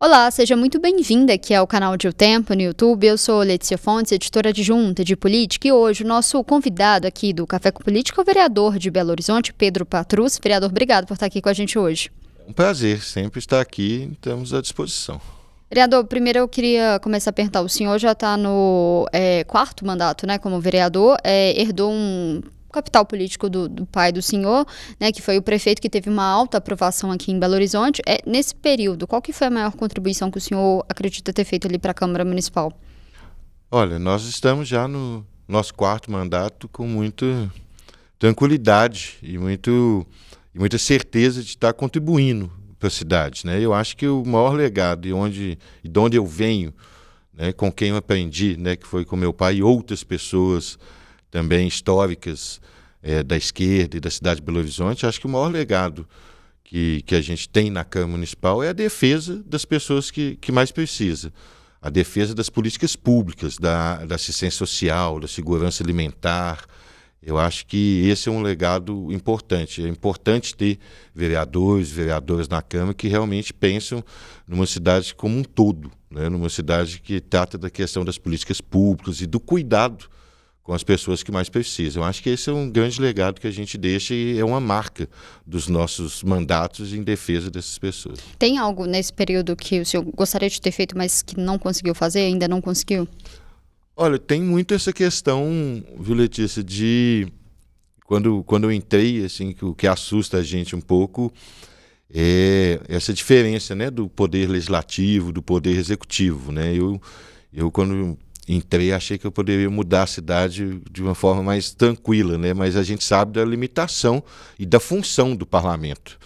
Olá, seja muito bem-vinda aqui ao canal de O Tempo no YouTube. Eu sou Letícia Fontes, editora adjunta de política, e hoje o nosso convidado aqui do Café com Política é o vereador de Belo Horizonte, Pedro Patrus. Vereador, obrigado por estar aqui com a gente hoje. É um prazer sempre estar aqui, estamos à disposição. Vereador, primeiro eu queria começar a perguntar, o senhor já está no quarto mandato, né, como vereador, herdou um capital político do pai do senhor, né, que foi o prefeito que teve uma alta aprovação aqui em Belo Horizonte. Nesse período, qual que foi a maior contribuição que o senhor acredita ter feito ali para a Câmara Municipal? Olha, nós estamos já no nosso quarto mandato com muita tranquilidade e muita certeza de estar contribuindo para a cidade, né? Eu acho que o maior legado de onde eu venho, né, com quem eu aprendi, né, que foi com meu pai e outras pessoas também históricas da esquerda e da cidade de Belo Horizonte, acho que o maior legado que a gente tem na Câmara Municipal é a defesa das pessoas que mais precisam, a defesa das políticas públicas, da assistência social, da segurança alimentar. Eu acho que esse é um legado importante. É importante ter vereadoras na Câmara que realmente pensam numa cidade como um todo, né? Numa cidade que trata da questão das políticas públicas e do cuidado com as pessoas que mais precisam. Eu acho que esse é um grande legado que a gente deixa e é uma marca dos nossos mandatos em defesa dessas pessoas. Tem algo nesse período que o senhor gostaria de ter feito, mas que não conseguiu fazer, ainda não conseguiu? Olha, tem muito essa questão, viu, Letícia, de quando eu entrei, assim, o que assusta a gente um pouco é essa diferença, né, do poder legislativo, do poder executivo, né? Eu quando entrei, achei que eu poderia mudar a cidade de uma forma mais tranquila, né? Mas a gente sabe da limitação e da função do parlamento,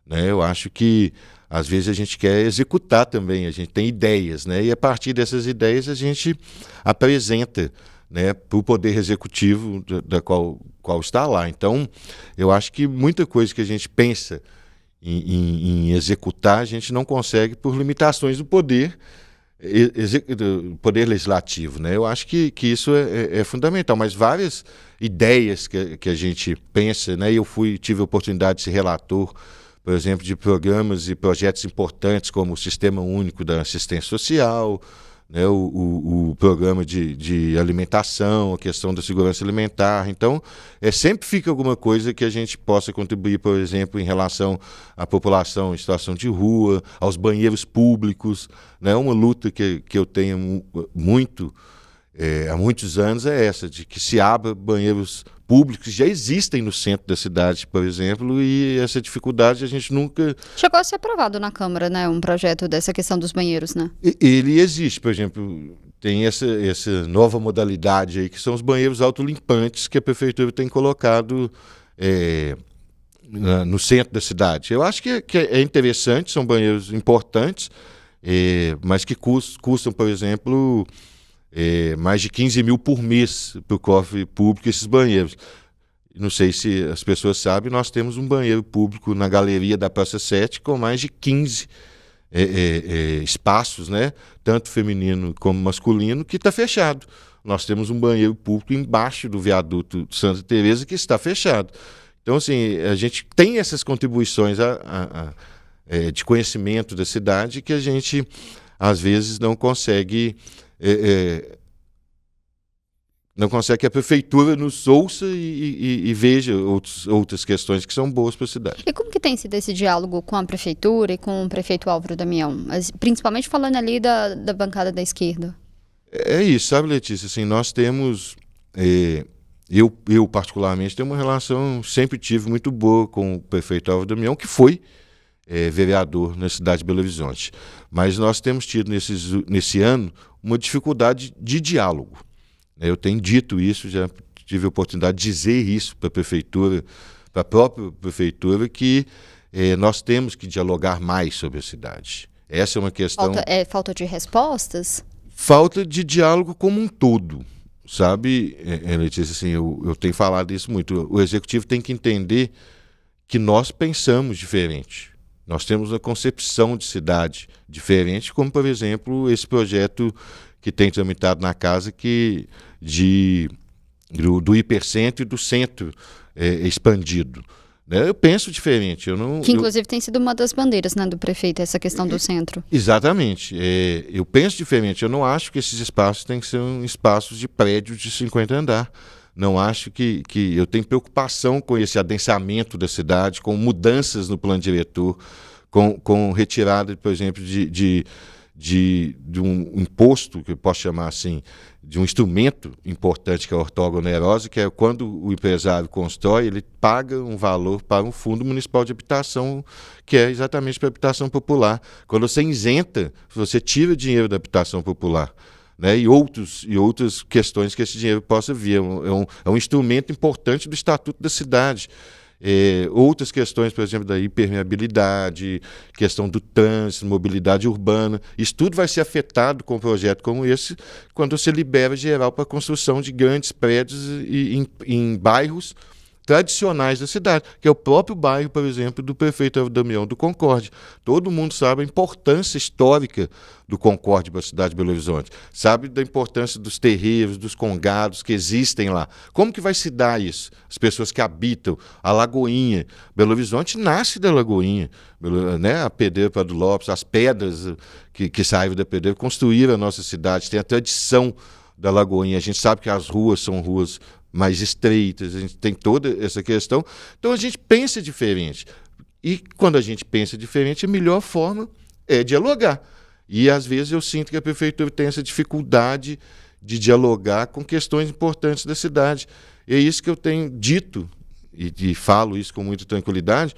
né? Eu acho que às vezes a gente quer executar também, a gente tem ideias, né? E a partir dessas ideias a gente apresenta, né, para o Poder Executivo da qual está lá. Então, eu acho que muita coisa que a gente pensa em executar, a gente não consegue por limitações do poder legislativo, né? Eu acho que isso é fundamental, mas várias ideias que a gente pensa, né? Eu tive a oportunidade de ser relator, por exemplo, de programas e projetos importantes como o Sistema Único da Assistência Social, né, o programa de alimentação, a questão da segurança alimentar. Então, sempre fica alguma coisa que a gente possa contribuir, por exemplo, em relação à população em situação de rua, aos banheiros públicos, né? Uma luta que eu tenho há muitos anos é essa, de que se abra banheiros públicos que já existem no centro da cidade, por exemplo, e essa dificuldade a gente nunca... Chegou a ser aprovado na Câmara, né, um projeto dessa questão dos banheiros, né? Ele existe, por exemplo, tem essa nova modalidade aí, que são os banheiros autolimpantes que a Prefeitura tem colocado no centro da cidade. Eu acho que é interessante, são banheiros importantes, mas que custam, por exemplo... mais de 15 mil por mês para o cofre público esses banheiros. Não sei se as pessoas sabem, nós temos um banheiro público na galeria da Praça 7 com mais de 15 espaços, né, tanto feminino como masculino, que está fechado. Nós temos um banheiro público embaixo do viaduto de Santa Teresa que está fechado. Então, assim, a gente tem essas contribuições de conhecimento da cidade que a gente, às vezes, não consegue que a Prefeitura nos ouça e veja outras questões que são boas para a cidade. E como que tem sido esse diálogo com a Prefeitura e com o prefeito Álvaro Damião? Principalmente falando ali da bancada da esquerda. É isso, sabe, Letícia? Assim, nós temos... eu particularmente, tenho uma relação, sempre tive muito boa com o prefeito Álvaro Damião, que foi vereador na cidade de Belo Horizonte. Mas nós temos tido nesse ano uma dificuldade de diálogo. Eu tenho dito isso, já tive a oportunidade de dizer isso para a Prefeitura, para a própria Prefeitura, que nós temos que dialogar mais sobre a cidade. Essa é uma questão... Falta de respostas? Falta de diálogo como um todo, sabe, Letícia? Assim, eu tenho falado isso muito. O Executivo tem que entender que nós pensamos diferente. Nós temos uma concepção de cidade diferente, como, por exemplo, esse projeto que tem tramitado na casa do hipercentro e do centro expandido. né? Eu penso diferente. Que inclusive tem sido uma das bandeiras, né, do prefeito, essa questão do centro. Exatamente. Eu penso diferente. Eu não acho que esses espaços têm que ser espaços de prédios de 50 andares. Não acho que eu tenho preocupação com esse adensamento da cidade, com mudanças no plano diretor, com retirada, por exemplo, de um imposto, que eu posso chamar assim, de um instrumento importante que é a ortogonerose, que é quando o empresário constrói, ele paga um valor para um fundo municipal de habitação, que é exatamente para a habitação popular. Quando você isenta, você tira dinheiro da habitação popular. Né, e outras questões que esse dinheiro possa vir. É um instrumento importante do Estatuto da Cidade. Outras questões, por exemplo, da impermeabilidade, questão do trânsito, mobilidade urbana, isso tudo vai ser afetado com um projeto como esse, quando você libera geral para a construção de grandes prédios em bairros tradicionais da cidade, que é o próprio bairro, por exemplo, do prefeito Damião do Concórdia. Todo mundo sabe a importância histórica do Concórdia para a cidade de Belo Horizonte, sabe da importância dos terreiros, dos congados que existem lá. Como que vai se dar isso? As pessoas que habitam a Lagoinha. Belo Horizonte nasce da Lagoinha, né? A Pedreira Prado Lopes, as pedras que saíram da Pedreira construíram a nossa cidade, tem a tradição da Lagoinha. A gente sabe que as ruas são ruas mais estreitas, a gente tem toda essa questão. Então a gente pensa diferente. E quando a gente pensa diferente, a melhor forma é dialogar. E às vezes eu sinto que a prefeitura tem essa dificuldade de dialogar com questões importantes da cidade. E é isso que eu tenho dito, e falo isso com muita tranquilidade,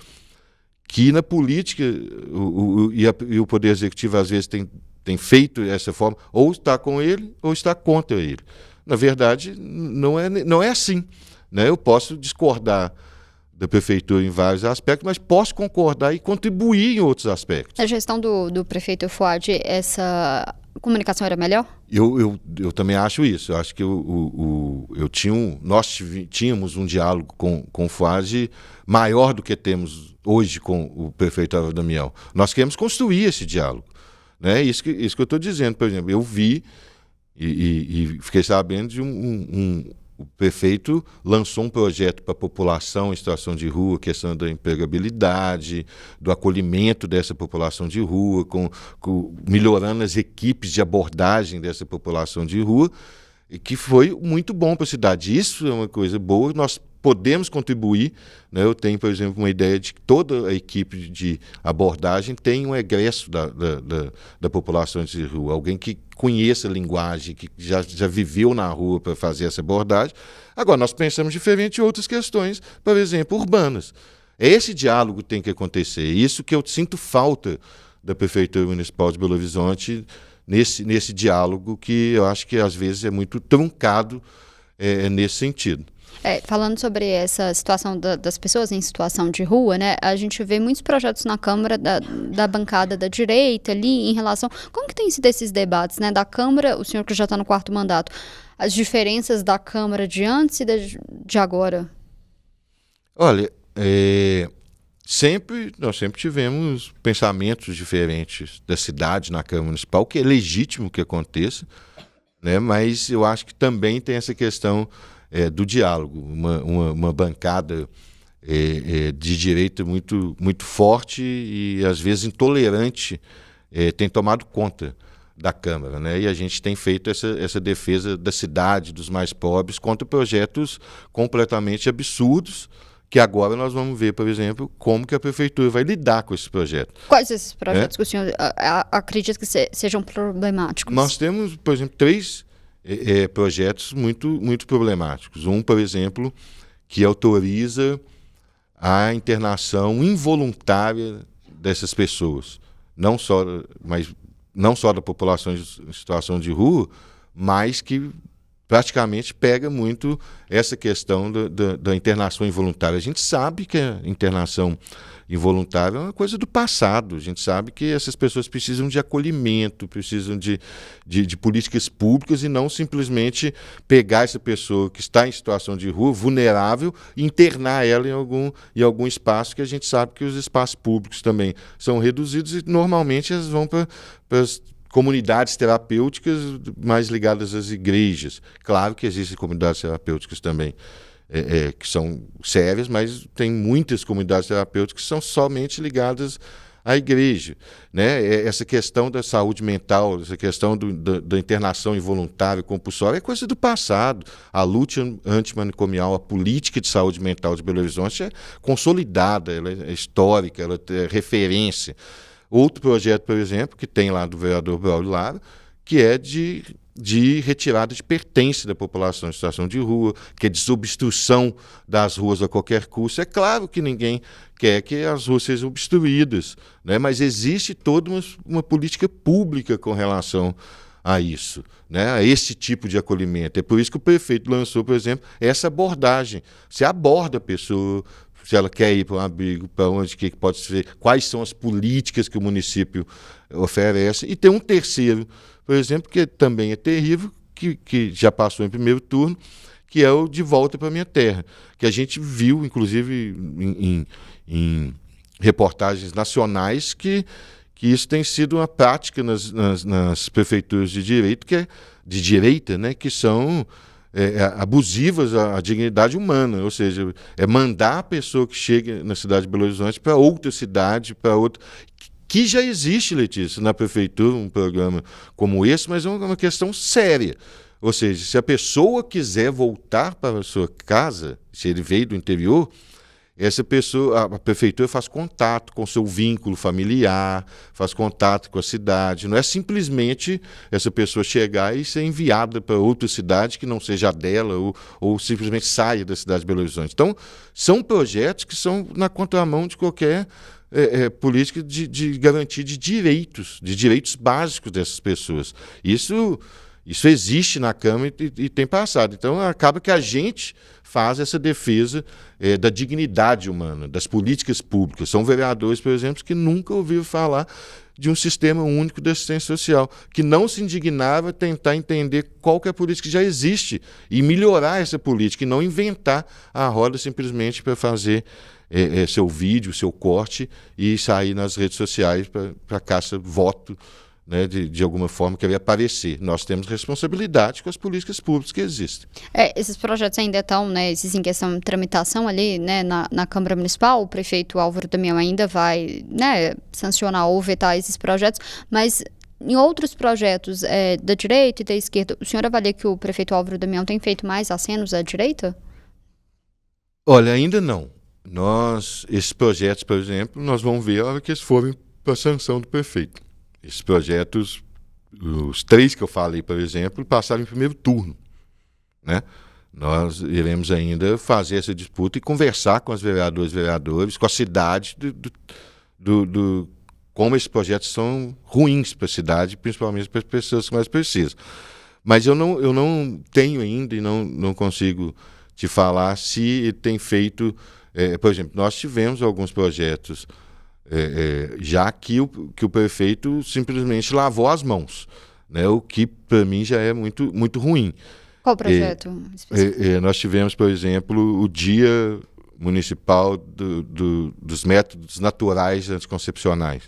que na política o Poder Executivo às vezes tem feito essa forma, ou está com ele ou está contra ele. Na verdade, não é assim, né? Eu posso discordar da prefeitura em vários aspectos, mas posso concordar e contribuir em outros aspectos. Na gestão do prefeito Fuad, essa comunicação era melhor? Eu também acho isso. Eu acho que nós tínhamos um diálogo com o Fuad maior do que temos hoje com o prefeito Álvaro Damião. Nós queremos construir esse diálogo, né? Isso que eu estou dizendo. Por exemplo, eu vi e fiquei sabendo de o prefeito lançou um projeto para a população em situação de rua, questão da empregabilidade, do acolhimento dessa população de rua, melhorando as equipes de abordagem dessa população de rua, e que foi muito bom para a cidade. Isso é uma coisa boa, nós podemos contribuir, né? Eu tenho, por exemplo, uma ideia de que toda a equipe de abordagem tem um egresso da população de rua, alguém que conheça a linguagem, que já viveu na rua para fazer essa abordagem. Agora, nós pensamos diferente em outras questões, por exemplo, urbanas. Esse diálogo tem que acontecer. Isso que eu sinto falta da Prefeitura Municipal de Belo Horizonte nesse diálogo, que eu acho que às vezes é muito truncado nesse sentido. Falando sobre essa situação das pessoas em situação de rua, né? A gente vê muitos projetos na Câmara da bancada da direita ali em relação... Como que tem sido esses debates, né? Da Câmara, o senhor que já está no 4º mandato, as diferenças da Câmara de antes e de agora? Olha, nós sempre tivemos pensamentos diferentes da cidade na Câmara Municipal, que é legítimo que aconteça, né? Mas eu acho que também tem essa questão do diálogo, uma bancada de direita muito, muito forte e às vezes intolerante tem tomado conta da Câmara, né? E a gente tem feito essa defesa da cidade, dos mais pobres, contra projetos completamente absurdos, que agora nós vamos ver, por exemplo, como que a Prefeitura vai lidar com esses projetos. Quais esses projetos que o senhor acredita que sejam problemáticos? Nós temos, por exemplo, 3 projetos muito, muito problemáticos. Um, por exemplo, que autoriza a internação involuntária dessas pessoas, não só da população em situação de rua, mas que praticamente pega muito essa questão da internação involuntária. A gente sabe que a internação involuntária é uma coisa do passado. A gente sabe que essas pessoas precisam de acolhimento, precisam de políticas públicas e não simplesmente pegar essa pessoa que está em situação de rua, vulnerável, e internar ela em algum espaço, que a gente sabe que os espaços públicos também são reduzidos e normalmente elas vão para as comunidades terapêuticas mais ligadas às igrejas. Claro que existem comunidades terapêuticas também que são sérias, mas tem muitas comunidades terapêuticas que são somente ligadas à igreja, né? Essa questão da saúde mental, essa questão da internação involuntária, compulsória, é coisa do passado. A luta antimanicomial, a política de saúde mental de Belo Horizonte é consolidada, ela é histórica, ela é referência. Outro projeto, por exemplo, que tem lá do vereador Braulio Lara, que é de retirada de pertence da população em situação de rua, que é desobstrução das ruas a qualquer custo. É claro que ninguém quer que as ruas sejam obstruídas, né? Mas existe toda uma política pública com relação a isso, né? A esse tipo de acolhimento. É por isso que o prefeito lançou, por exemplo, essa abordagem. Você aborda a pessoa, se ela quer ir para um abrigo, para onde que pode ser, quais são as políticas que o município oferece. E tem um terceiro, por exemplo, que também é terrível, que já passou em primeiro turno, que é o De Volta para a Minha Terra, que a gente viu, inclusive, em reportagens nacionais, que isso tem sido uma prática nas prefeituras de direito, de direita, né, que são abusivas à dignidade humana, ou seja, é mandar a pessoa que chega na cidade de Belo Horizonte para outra cidade, para outra... Que já existe, Letícia, na prefeitura, um programa como esse, mas é uma questão séria. Ou seja, se a pessoa quiser voltar para a sua casa, se ele veio do interior, essa pessoa, a prefeitura faz contato com o seu vínculo familiar, faz contato com a cidade. Não é simplesmente essa pessoa chegar e ser enviada para outra cidade que não seja a dela ou simplesmente saia da cidade de Belo Horizonte. Então, são projetos que são na contramão de qualquer política de garantia de direitos básicos dessas pessoas. Isso existe na Câmara e tem passado. Então, acaba que a gente faz essa defesa da dignidade humana, das políticas públicas. São vereadores, por exemplo, que nunca ouviram falar de um sistema único de assistência social, que não se indignava tentar entender qual que é a política que já existe e melhorar essa política, e não inventar a roda simplesmente para fazer seu vídeo, seu corte e sair nas redes sociais para caça voto, né, de alguma forma querer aparecer. Nós temos responsabilidade com as políticas públicas que existem. Esses projetos ainda estão, né, esses em questão de tramitação ali, né, na Câmara Municipal. O prefeito Álvaro Damião ainda vai, né, sancionar ou vetar esses projetos, mas em outros projetos da direita e da esquerda, o senhor avalia que o prefeito Álvaro Damião tem feito mais acenos à direita? Olha, ainda não. Esses projetos, por exemplo, nós vamos ver a hora que eles forem para a sanção do prefeito. Esses projetos, os 3 que eu falei, por exemplo, passaram em primeiro turno, né? Nós iremos ainda fazer essa disputa e conversar com os vereadores, com a cidade, como esses projetos são ruins para a cidade, principalmente para as pessoas que mais precisam. Mas eu não tenho ainda e não consigo te falar se tem feito... por exemplo, nós tivemos alguns projetos já que o prefeito simplesmente lavou as mãos, né? O que para mim já é muito, muito ruim. Qual projeto? Nós tivemos, por exemplo, o Dia Municipal dos Métodos Naturais Anticoncepcionais,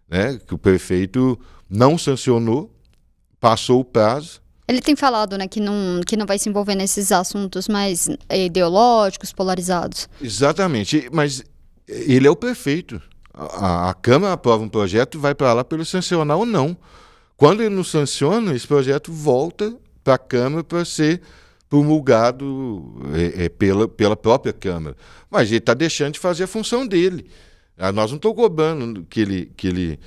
né? Que o prefeito não sancionou, passou o prazo. Ele tem falado, né, que não vai se envolver nesses assuntos mais ideológicos, polarizados. Exatamente, mas ele é o prefeito. A Câmara aprova um projeto e vai para lá para ele sancionar ou não. Quando ele não sanciona, esse projeto volta para a Câmara para ser promulgado pela própria Câmara. Mas ele está deixando de fazer a função dele. Nós não estamos cobrando que ele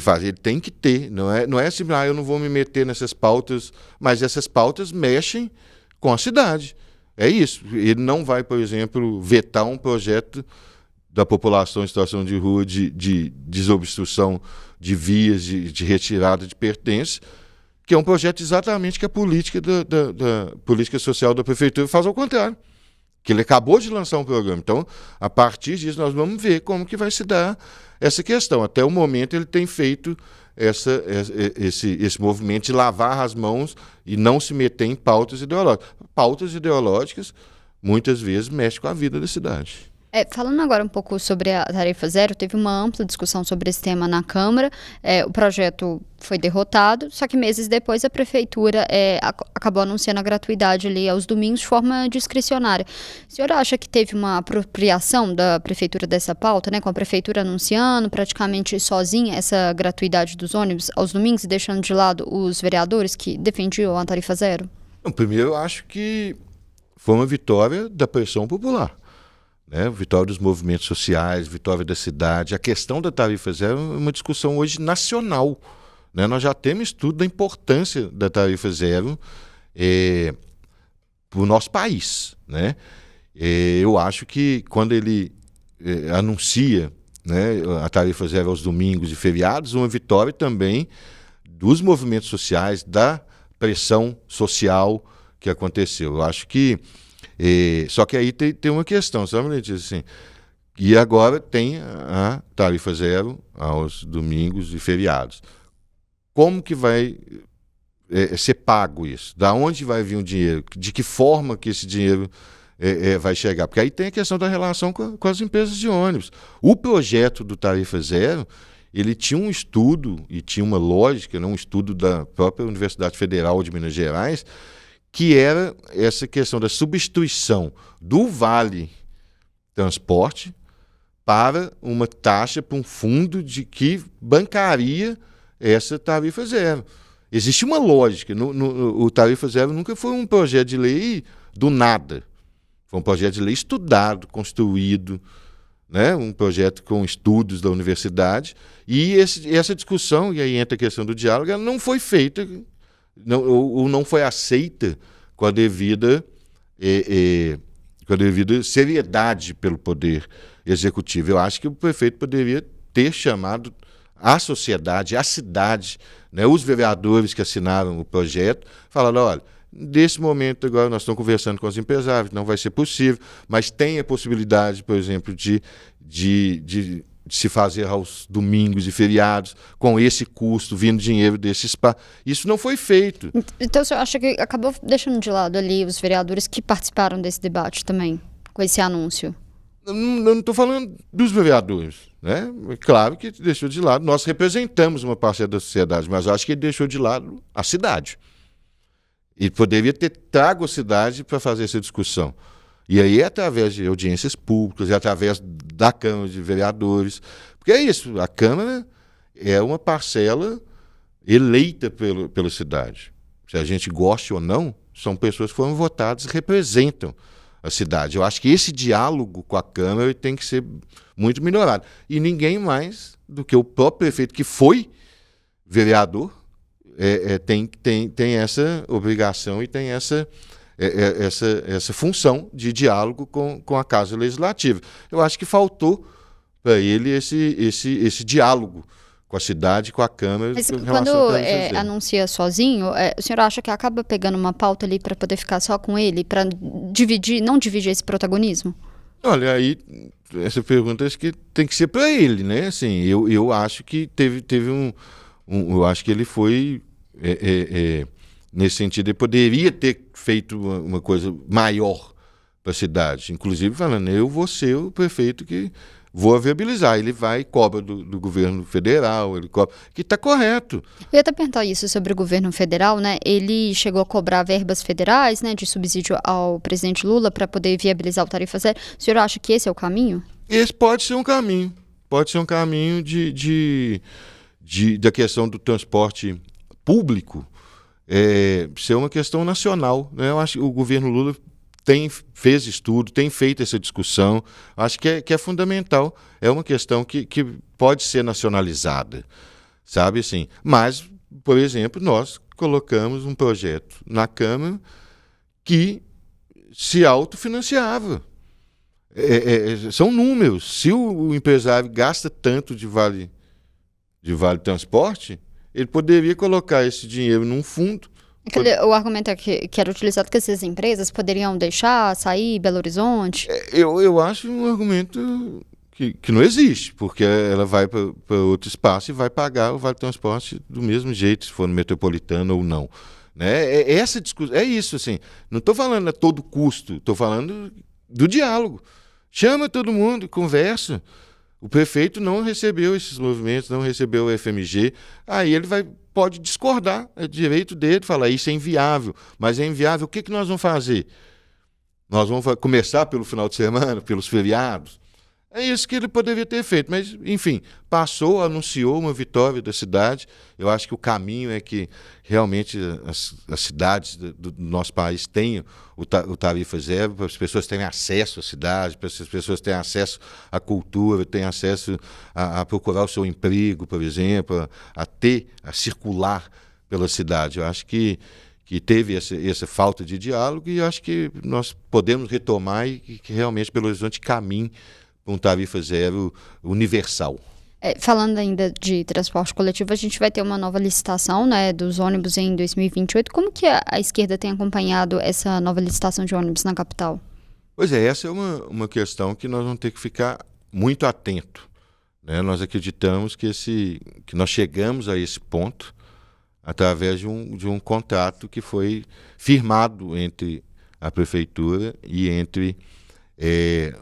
faz, ele tem que ter, não é assim, eu não vou me meter nessas pautas, mas essas pautas mexem com a cidade. É isso. Ele não vai, por exemplo, vetar um projeto da população em situação de rua de desobstrução de vias, de retirada de pertences, que é um projeto exatamente que a política da política social da prefeitura faz ao contrário. Que ele acabou de lançar um programa. Então, a partir disso, nós vamos ver como que vai se dar essa questão. Até o momento, ele tem feito esse movimento de lavar as mãos e não se meter em pautas ideológicas. Pautas ideológicas, muitas vezes, mexem com a vida da cidade. Falando agora um pouco sobre a tarifa zero, teve uma ampla discussão sobre esse tema na Câmara. O projeto foi derrotado, só que meses depois a Prefeitura acabou anunciando a gratuidade ali aos domingos de forma discricionária. O senhor acha que teve uma apropriação da Prefeitura dessa pauta, né, com a Prefeitura anunciando praticamente sozinha essa gratuidade dos ônibus aos domingos e deixando de lado os vereadores que defendiam a tarifa zero? Bom, primeiro, eu acho que foi uma vitória da pressão popular. Né? Vitória dos movimentos sociais, vitória da cidade. A questão da tarifa zero é uma discussão hoje nacional. Né? Nós já temos estudo da importância da tarifa zero para o nosso país. Né? Eu acho que quando ele anuncia, né, a tarifa zero aos domingos e feriados, uma vitória também dos movimentos sociais, da pressão social que aconteceu. Eu acho que só que aí tem uma questão, sabe, Letícia? Assim, e agora tem a tarifa zero aos domingos e feriados. Como que vai ser pago isso? Da onde vai vir o dinheiro? De que forma que esse dinheiro vai chegar? Porque aí tem a questão da relação com as empresas de ônibus. O projeto do tarifa zero, ele tinha um estudo e tinha uma lógica, né, um estudo da própria Universidade Federal de Minas Gerais, que era essa questão da substituição do Vale Transporte para uma taxa, para um fundo de que bancaria essa tarifa zero. Existe uma lógica. O tarifa zero nunca foi um projeto de lei do nada. Foi um projeto de lei estudado, construído, né? Um projeto com estudos da universidade. E essa discussão, e aí entra a questão do diálogo, ela não foi feita ou não foi aceita com a devida seriedade pelo Poder Executivo. Eu acho que o prefeito poderia ter chamado a sociedade, a cidade, né, os vereadores que assinaram o projeto, falando, olha, nesse momento agora nós estamos conversando com os empresários, não vai ser possível, mas tem a possibilidade, por exemplo, de se fazer aos domingos e feriados, com esse custo, vindo dinheiro desses... Isso não foi feito. Então, o senhor acha que acabou deixando de lado ali os vereadores que participaram desse debate também, com esse anúncio? Eu não estou falando dos vereadores, né? É claro que deixou de lado. Nós representamos uma parcela da sociedade, mas eu acho que ele deixou de lado a cidade. E poderia ter trago a cidade para fazer essa discussão. E aí é através de audiências públicas, é através da Câmara de Vereadores. Porque é isso, a Câmara é uma parcela eleita pela cidade. Se a gente goste ou não, são pessoas que foram votadas e representam a cidade. Eu acho que esse diálogo com a Câmara tem que ser muito melhorado. E ninguém mais do que o próprio prefeito, que foi vereador, tem essa obrigação e tem essa função de diálogo com a Casa Legislativa. Eu acho que faltou para ele esse diálogo com a cidade, com a Câmara. Mas quando anuncia sozinho, o senhor acha que acaba pegando uma pauta ali para poder ficar só com ele, para não dividir esse protagonismo? Olha, aí essa pergunta acho que tem que ser para ele, né? Assim, eu acho que teve eu acho que ele foi nesse sentido, ele poderia ter feito uma coisa maior para a cidade, inclusive falando, eu vou ser o prefeito que vou viabilizar. Ele vai e cobra do governo federal, ele cobra, que está correto. Eu ia até perguntar isso sobre o governo federal, né? Ele chegou a cobrar verbas federais, né, de subsídio ao presidente Lula para poder viabilizar o tarifa zero. O senhor acha que esse é o caminho? Esse pode ser um caminho. Pode ser um caminho da questão do transporte público ser uma questão nacional, né? Eu acho que o governo Lula fez estudo, tem feito essa discussão, acho que é fundamental, é uma questão que pode ser nacionalizada, sabe assim? Mas, por exemplo, nós colocamos um projeto na Câmara que se autofinanciava. São números. Se o empresário gasta tanto de vale transporte, ele poderia colocar esse dinheiro num fundo. O argumento que era utilizado que essas empresas poderiam deixar sair Belo Horizonte? Eu acho um argumento que não existe, porque ela vai para outro espaço e vai pagar o vale transporte do mesmo jeito, se for no metropolitano ou não. Né? Essa discussão, é isso, assim. Não estou falando a todo custo, estou falando do diálogo. Chama todo mundo, conversa. O prefeito não recebeu esses movimentos, não recebeu o FMG, aí ele pode discordar, é direito dele falar isso é inviável, mas é inviável, o que nós vamos fazer? Nós vamos começar pelo final de semana, pelos feriados? É isso que ele poderia ter feito, mas, enfim, passou, anunciou uma vitória da cidade. Eu acho que o caminho é que realmente as cidades do nosso país tenham o tarifa zero, para as pessoas terem acesso à cidade, para as pessoas terem acesso à cultura, tenham acesso a procurar o seu emprego, por exemplo, a circular pela cidade. Eu acho que teve essa falta de diálogo e eu acho que nós podemos retomar e que realmente Belo Horizonte caminhe com tarifa zero universal. Falando ainda de transporte coletivo, a gente vai ter uma nova licitação, né, dos ônibus em 2028. Como que a esquerda tem acompanhado essa nova licitação de ônibus na capital? Pois é, essa é uma questão que nós vamos ter que ficar muito atento, né? Nós acreditamos que nós chegamos a esse ponto através de um contrato que foi firmado entre a prefeitura e entre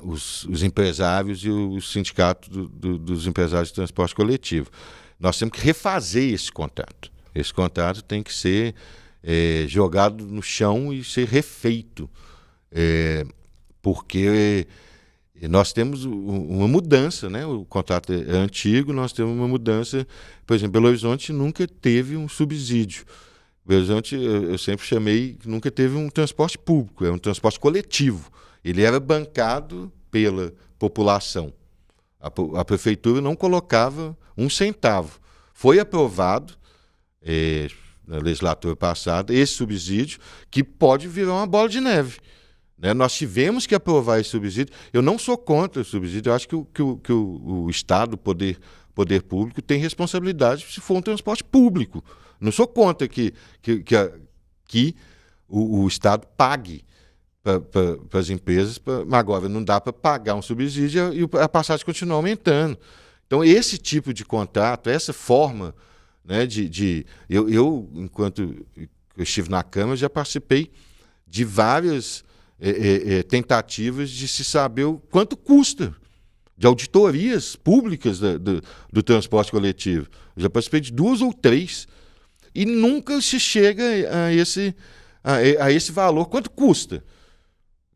os empresários e o sindicato dos empresários de transporte coletivo. Nós temos que refazer esse contrato. Esse contrato tem que ser jogado no chão e ser refeito, porque nós temos uma mudança, né? O contrato é antigo, nós temos uma mudança. Por exemplo, Belo Horizonte nunca teve um subsídio. Belo Horizonte, eu sempre chamei, nunca teve um transporte público, é um transporte coletivo. Ele era bancado pela população. A prefeitura não colocava um centavo. Foi aprovado, na legislatura passada, esse subsídio, que pode virar uma bola de neve. Né? Nós tivemos que aprovar esse subsídio. Eu não sou contra o subsídio, eu acho que o Estado, o poder público, tem responsabilidade se for um transporte público. Não sou contra que o Estado pague para as empresas, mas agora não dá para pagar um subsídio e a passagem continua aumentando. Então, esse tipo de contrato, essa forma, né, eu, enquanto eu estive na Câmara, já participei de várias tentativas de se saber o quanto custa, de auditorias públicas do transporte coletivo. Eu já participei de 2 ou 3, e nunca se chega a esse valor. Quanto custa?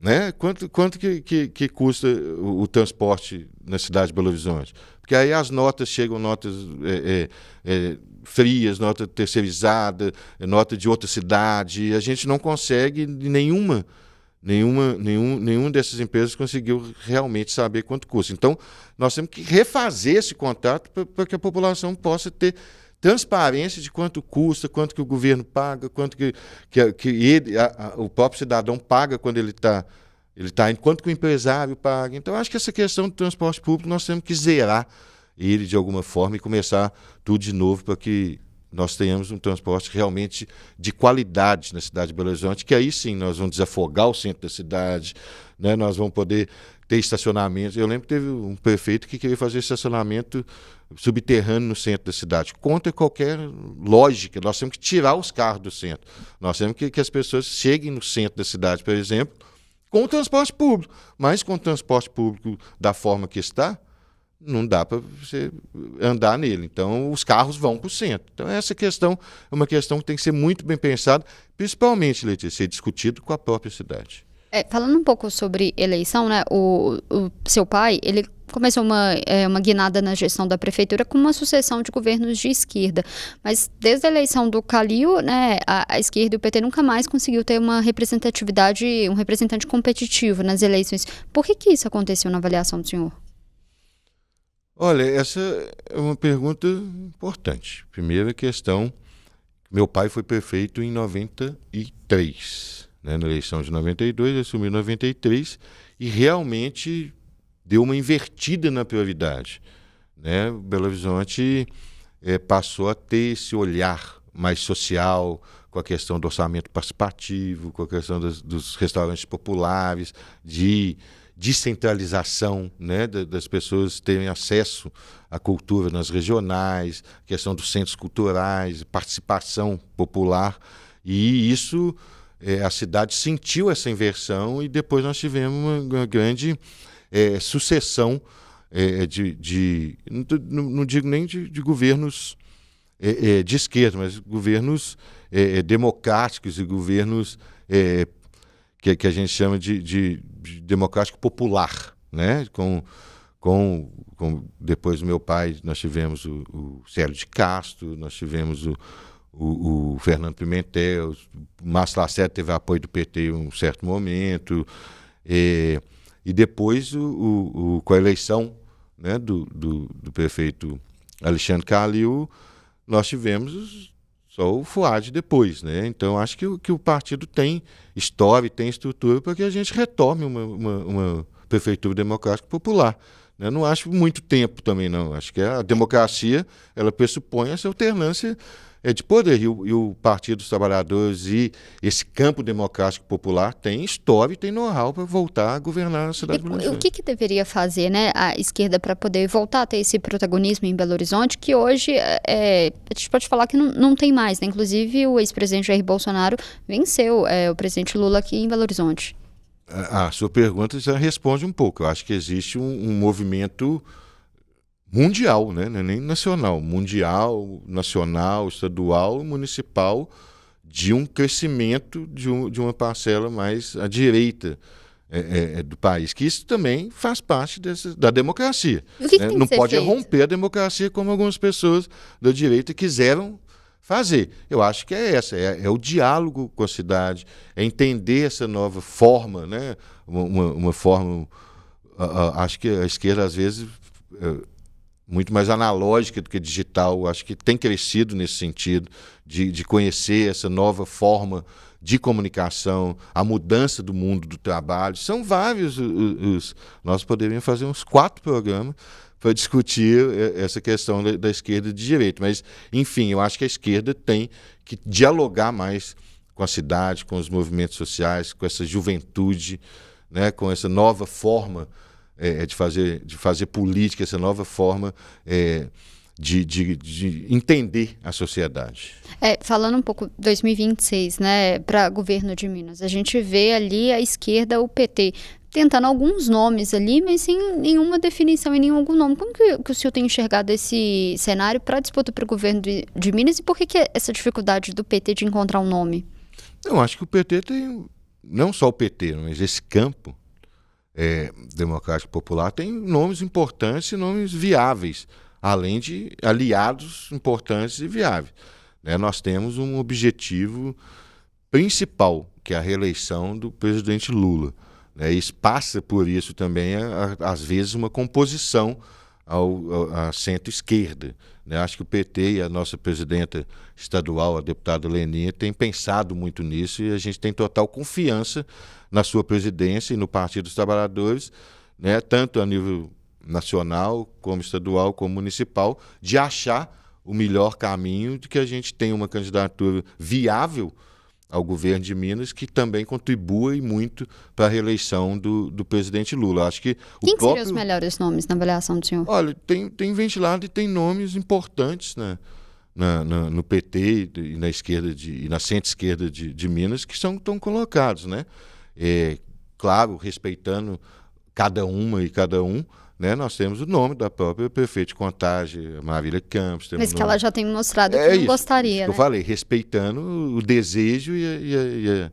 Né? Quanto que custa o transporte na cidade de Belo Horizonte? Porque aí as notas chegam, notas frias, nota terceirizada, nota de outra cidade, e a gente não consegue, nenhuma dessas empresas conseguiu realmente saber quanto custa. Então, nós temos que refazer esse contrato para que a população possa ter transparência de quanto custa, quanto que o governo paga, quanto que o próprio cidadão paga quando ele está indo, quanto que o empresário paga. Então, acho que essa questão do transporte público nós temos que zerar ele de alguma forma e começar tudo de novo para que nós tenhamos um transporte realmente de qualidade na cidade de Belo Horizonte, que aí sim nós vamos desafogar o centro da cidade, né? Nós vamos poder ter estacionamento. Eu lembro que teve um prefeito que queria fazer estacionamento subterrâneo no centro da cidade. Contra qualquer lógica, nós temos que tirar os carros do centro. Nós temos que as pessoas cheguem no centro da cidade, por exemplo, com o transporte público. Mas com o transporte público da forma que está, não dá para você andar nele. Então, os carros vão para o centro. Então, essa questão é uma questão que tem que ser muito bem pensada, principalmente, Letícia, ser discutido com a própria cidade. Falando um pouco sobre eleição, né? O seu pai, ele começou uma guinada na gestão da prefeitura com uma sucessão de governos de esquerda. Mas desde a eleição do Calil, né, a esquerda e o PT nunca mais conseguiu ter uma representatividade, um representante competitivo nas eleições. Por que isso aconteceu na avaliação do senhor? Olha, essa é uma pergunta importante. Primeira questão, meu pai foi prefeito em 93, né? Na eleição de 92, ele assumiu em 93 e realmente deu uma invertida na prioridade, né? Belo Horizonte passou a ter esse olhar mais social, com a questão do orçamento participativo, com a questão dos restaurantes populares, de descentralização, né, das pessoas terem acesso à cultura nas regionais, questão dos centros culturais, participação popular, e isso, a cidade sentiu essa inversão e depois nós tivemos uma grande sucessão não digo nem de governos de esquerda, mas governos democráticos e governos que a gente chama de democrático popular, né? Depois do meu pai, nós tivemos o Célio de Castro, nós tivemos o Fernando Pimentel, o Márcio Lacerda teve apoio do PT em um certo momento, e depois com a eleição, né, do prefeito Alexandre Calil, nós tivemos só o Fuad depois, né? Então acho que o partido tem história e tem estrutura para que a gente retome uma prefeitura democrática popular. Eu não acho muito tempo também, não. Acho que a democracia, ela pressupõe essa alternância de poder. E o Partido dos Trabalhadores e esse campo democrático popular tem história e tem know-how para voltar a governar a cidade de Belo Horizonte. O que deveria fazer, né, a esquerda para poder voltar a ter esse protagonismo em Belo Horizonte, que hoje a gente pode falar que não tem mais, né? Inclusive o ex-presidente Jair Bolsonaro venceu o presidente Lula aqui em Belo Horizonte. A sua pergunta já responde um pouco. Eu acho que existe um movimento mundial, né? Não é nem nacional, mundial, nacional, estadual, municipal, de um crescimento de uma parcela mais à direita do país, que isso também faz parte da democracia. O que tem não que ser pode feito? romper a democracia como algumas pessoas da direita quiseram fazer. Eu acho que é o diálogo com a cidade, é entender essa nova forma, né? Uma forma, acho que a esquerda às vezes muito mais analógica do que digital, acho que tem crescido nesse sentido de conhecer essa nova forma de comunicação, a mudança do mundo do trabalho. São vários nós poderíamos fazer uns 4 programas para discutir essa questão da esquerda e de direita. Mas, enfim, eu acho que a esquerda tem que dialogar mais com a cidade, com os movimentos sociais, com essa juventude, né, com essa nova forma de fazer política, essa nova forma de entender a sociedade. Falando um pouco 2026, né, para governo de Minas, a gente vê ali a esquerda, o PT, tentando alguns nomes ali, mas sem nenhuma definição e nenhum algum nome. Como que o senhor tem enxergado esse cenário para a disputa para o governo de Minas e por que essa dificuldade do PT de encontrar um nome? Eu acho que o PT tem, não só o PT, mas esse campo democrático popular tem nomes importantes e nomes viáveis, além de aliados importantes e viáveis. Né? Nós temos um objetivo principal, que é a reeleição do presidente Lula. Isso passa por isso também, às vezes, uma composição à centro-esquerda. Acho que o PT e a nossa presidenta estadual, a deputada Leninha, têm pensado muito nisso e a gente tem total confiança na sua presidência e no Partido dos Trabalhadores, tanto a nível nacional, como estadual, como municipal, de achar o melhor caminho de que a gente tenha uma candidatura viável ao governo de Minas, que também contribua e muito para a reeleição do presidente Lula. Acho que Quem seriam os melhores nomes na avaliação do senhor? Olha, tem ventilado e tem nomes importantes no PT e na esquerda e na centro-esquerda de Minas que estão colocados, né? Claro, respeitando cada uma e cada um, né? Nós temos o nome da própria prefeita de Contagem, Marília Campos. Mas que ela já tem mostrado que não gostaria, isso né? Que eu falei, respeitando o desejo é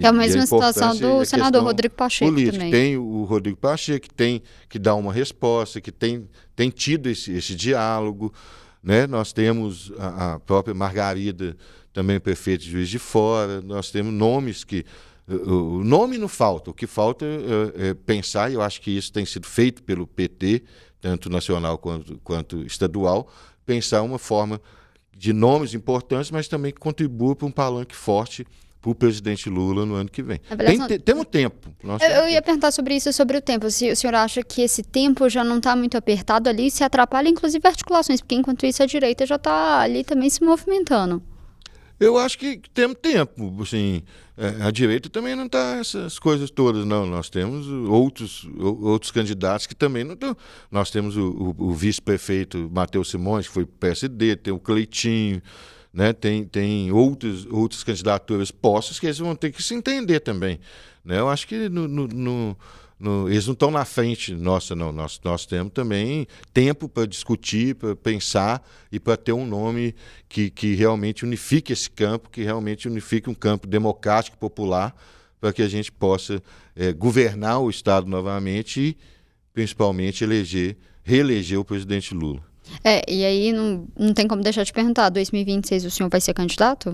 a mesma situação do senador Rodrigo Pacheco política. também. Tem o Rodrigo Pacheco, que tem que dar uma resposta, que tem tido esse diálogo. Né? Nós temos a própria Margarida, também prefeita de Juiz de Fora. Nós temos nomes que... O nome não falta, o que falta é pensar, e eu acho que isso tem sido feito pelo PT, tanto nacional quanto estadual, pensar uma forma de nomes importantes, mas também que contribua para um palanque forte para o presidente Lula no ano que vem. Temos tempo. Eu ia perguntar sobre isso, sobre o tempo. Se o senhor acha que esse tempo já não está muito apertado ali, se atrapalha inclusive articulações, porque enquanto isso a direita já está ali também se movimentando. Eu acho que temos tempo, assim, a direita também não está essas coisas todas, não. Nós temos outros candidatos que também não estão. Nós temos o vice-prefeito Matheus Simões, que foi PSD, tem o Cleitinho, né? Tem outras candidaturas postas que eles vão ter que se entender também. Né? Eu acho que eles não estão na frente nossa, não. Nós temos também tempo para discutir, para pensar e para ter um nome que realmente unifique esse campo, que realmente unifique um campo democrático, popular, para que a gente possa governar o Estado novamente e, principalmente, reeleger o presidente Lula. E aí não tem como deixar de perguntar, 2026 o senhor vai ser candidato?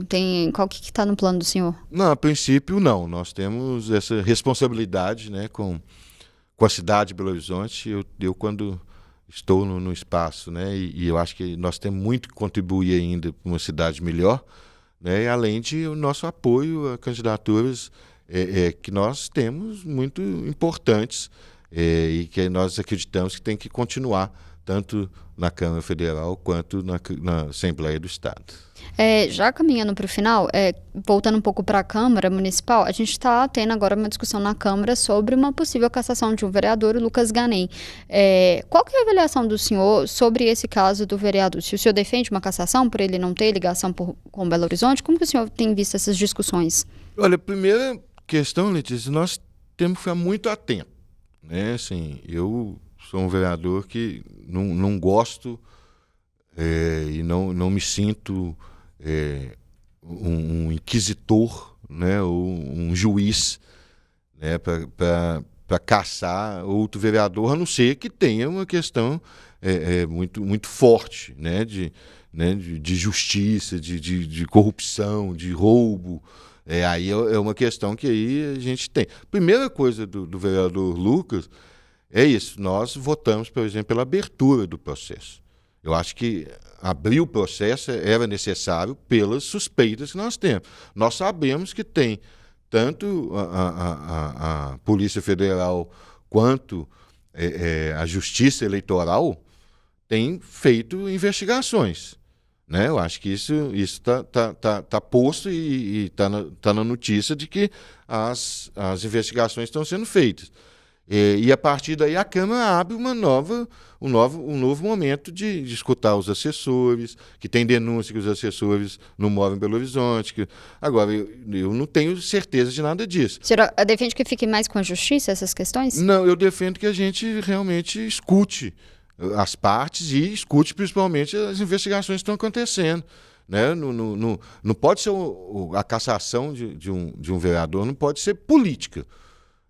Qual que está no plano do senhor? Não, a princípio não. Nós temos essa responsabilidade, né, com a cidade de Belo Horizonte. Eu quando estou no espaço, né, e eu acho que nós temos muito que contribuir ainda para uma cidade melhor, né, além de o nosso apoio a candidaturas que nós temos muito importantes e que nós acreditamos que tem que continuar tanto na Câmara Federal quanto na Assembleia do Estado. Já caminhando para o final, voltando um pouco para a Câmara Municipal, a gente está tendo agora uma discussão na Câmara sobre uma possível cassação de um vereador, o Lucas Ganem. Qual que é a avaliação do senhor sobre esse caso do vereador? Se o senhor defende uma cassação por ele não ter ligação com Belo Horizonte, como que o senhor tem visto essas discussões? Olha, a primeira questão, Letícia, nós temos que ficar muito atentos, né? Assim, eu sou um vereador que não gosto e não me sinto um inquisitor, né, ou um juiz, né, para caçar outro vereador, a não ser que tenha uma questão muito forte, né, de justiça, de corrupção, de roubo. Aí é uma questão que aí a gente tem. Primeira coisa do vereador Lucas é isso. Nós votamos, por exemplo, pela abertura do processo. Eu acho que abrir o processo era necessário pelas suspeitas que nós temos. Nós sabemos que tem tanto a Polícia Federal quanto a Justiça Eleitoral tem feito investigações, né? Eu acho que isso está posto e está na notícia de que as investigações estão sendo feitas. E a partir daí a Câmara abre um novo momento de escutar os assessores, que tem denúncia que os assessores não moram em Belo Horizonte. Agora, eu não tenho certeza de nada disso. O senhor defende que fique mais com a justiça essas questões? Não, eu defendo que a gente realmente escute as partes e escute principalmente as investigações que estão acontecendo. Né? Não pode ser a cassação de um vereador, não pode ser política.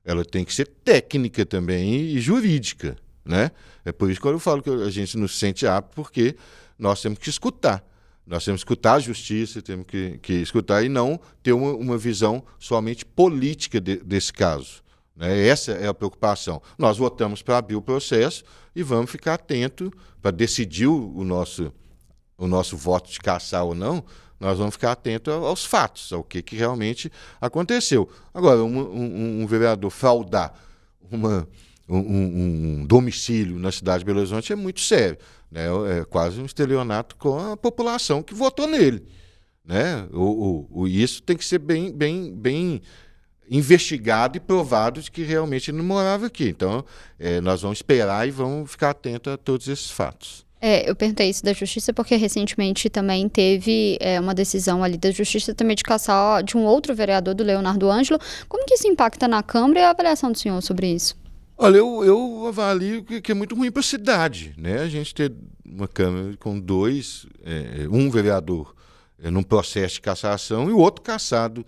Ela tem que ser técnica também e jurídica, né? É por isso que eu falo que a gente não se sente apto, porque nós temos que escutar. Nós temos que escutar a justiça, temos que escutar e não ter uma visão somente política desse caso, né? Essa é a preocupação. Nós votamos para abrir o processo e vamos ficar atentos para decidir o nosso voto de cassar ou não. Nós vamos ficar atentos aos fatos, ao que realmente aconteceu. Agora, um vereador fraudar um domicílio na cidade de Belo Horizonte é muito sério, né? É quase um estelionato com a população que votou nele, né? Isso tem que ser bem investigado e provado de que realmente ele não morava aqui. Então, nós vamos esperar e vamos ficar atentos a todos esses fatos. Eu perguntei isso da justiça porque recentemente também teve uma decisão ali da justiça também de cassar de um outro vereador, do Leonardo Ângelo. Como que isso impacta na Câmara e a avaliação do senhor sobre isso? Olha, eu avalio que é muito ruim para a cidade, né? A gente ter uma Câmara com um vereador num processo de cassação e o outro cassado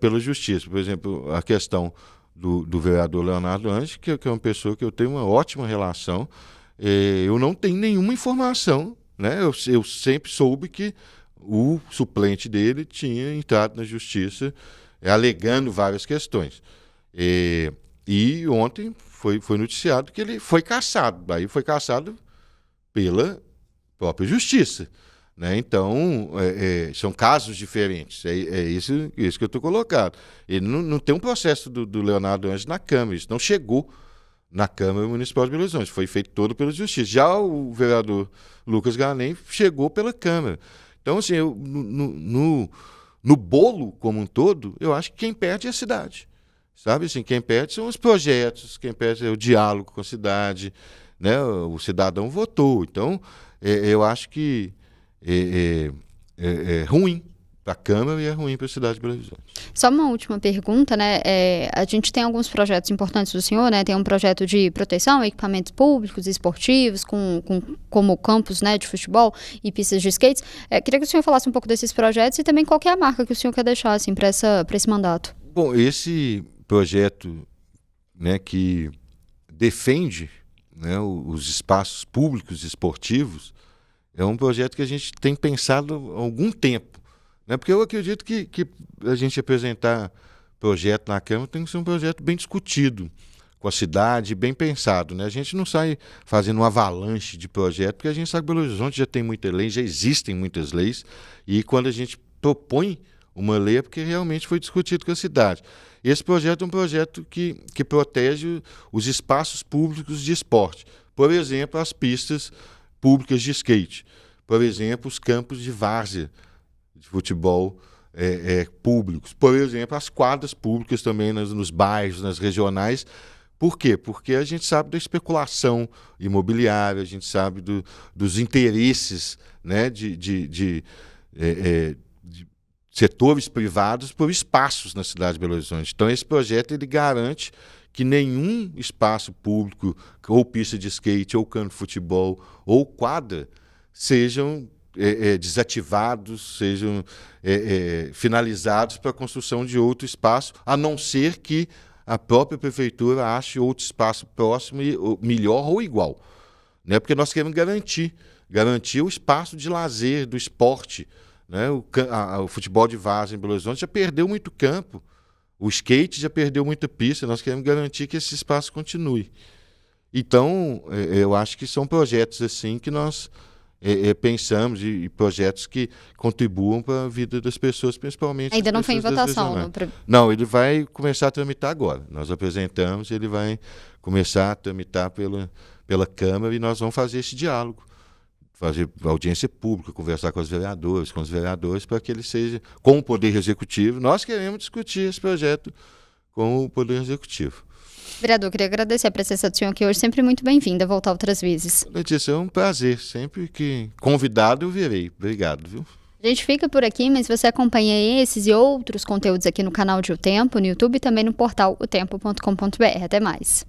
pela justiça. Por exemplo, a questão do vereador Leonardo Ângelo, que é uma pessoa que eu tenho uma ótima relação. Eu não tenho nenhuma informação, né? Eu sempre soube que o suplente dele tinha entrado na justiça alegando várias questões. E ontem foi noticiado que ele foi cassado. Aí foi cassado pela própria justiça, né? Então, são casos diferentes. Isso que eu estou colocando. Ele não tem um processo do Leonardo Ângelo na Câmara, isso não chegou na Câmara Municipal de Belo Horizonte, foi feito todo pela Justiça. Já o vereador Lucas Ganem chegou pela Câmara. Então, assim, no bolo como um todo, eu acho que quem perde é a cidade. Sabe, assim, quem perde são os projetos, quem perde é o diálogo com a cidade, né? O cidadão votou. Então, eu acho que é ruim para a Câmara e é ruim para a cidade de Belo Horizonte. Só uma última pergunta, né? A gente tem alguns projetos importantes do senhor, né? Tem um projeto de proteção a equipamentos públicos e esportivos, como campos, né, de futebol e pistas de skates. Queria que o senhor falasse um pouco desses projetos e também qual que é a marca que o senhor quer deixar assim, para esse mandato. Bom, esse projeto, né, que defende, né, os espaços públicos e esportivos é um projeto que a gente tem pensado há algum tempo. Né? Porque eu acredito que a gente apresentar projeto na Câmara tem que ser um projeto bem discutido com a cidade, bem pensado. Né? A gente não sai fazendo uma avalanche de projetos, porque a gente sabe que Belo Horizonte já tem muita lei, já existem muitas leis, e quando a gente propõe uma lei é porque realmente foi discutido com a cidade. Esse projeto é um projeto que protege os espaços públicos de esporte. Por exemplo, as pistas públicas de skate. Por exemplo, os campos de várzea de futebol públicos. Por exemplo, as quadras públicas também nos bairros, nas regionais. Por quê? Porque a gente sabe da especulação imobiliária, a gente sabe dos interesses, né, de setores privados por espaços na cidade de Belo Horizonte. Então, esse projeto ele garante que nenhum espaço público, ou pista de skate, ou campo de futebol, ou quadra, sejam desativados, sejam finalizados para a construção de outro espaço, a não ser que a própria prefeitura ache outro espaço próximo, melhor ou igual. Né? Porque nós queremos garantir o espaço de lazer, do esporte. Né? O futebol de várzea em Belo Horizonte já perdeu muito campo, o skate já perdeu muita pista, nós queremos garantir que esse espaço continue. Então, eu acho que são projetos assim que nós pensamos e projetos que contribuam para a vida das pessoas, principalmente. Ainda não foi em votação. Não, ele vai começar a tramitar agora. Nós apresentamos, ele vai começar a tramitar pela Câmara e nós vamos fazer esse diálogo. Fazer audiência pública, conversar com os vereadores, para que ele seja, com o Poder Executivo. Nós queremos discutir esse projeto com o Poder Executivo. Vereador, queria agradecer a presença do senhor aqui hoje, sempre muito bem-vinda, voltar outras vezes. Letícia, é um prazer, sempre que convidado eu virei. Obrigado, viu? A gente fica por aqui, mas você acompanha esses e outros conteúdos aqui no canal de O Tempo, no YouTube e também no portal otempo.com.br. Até mais.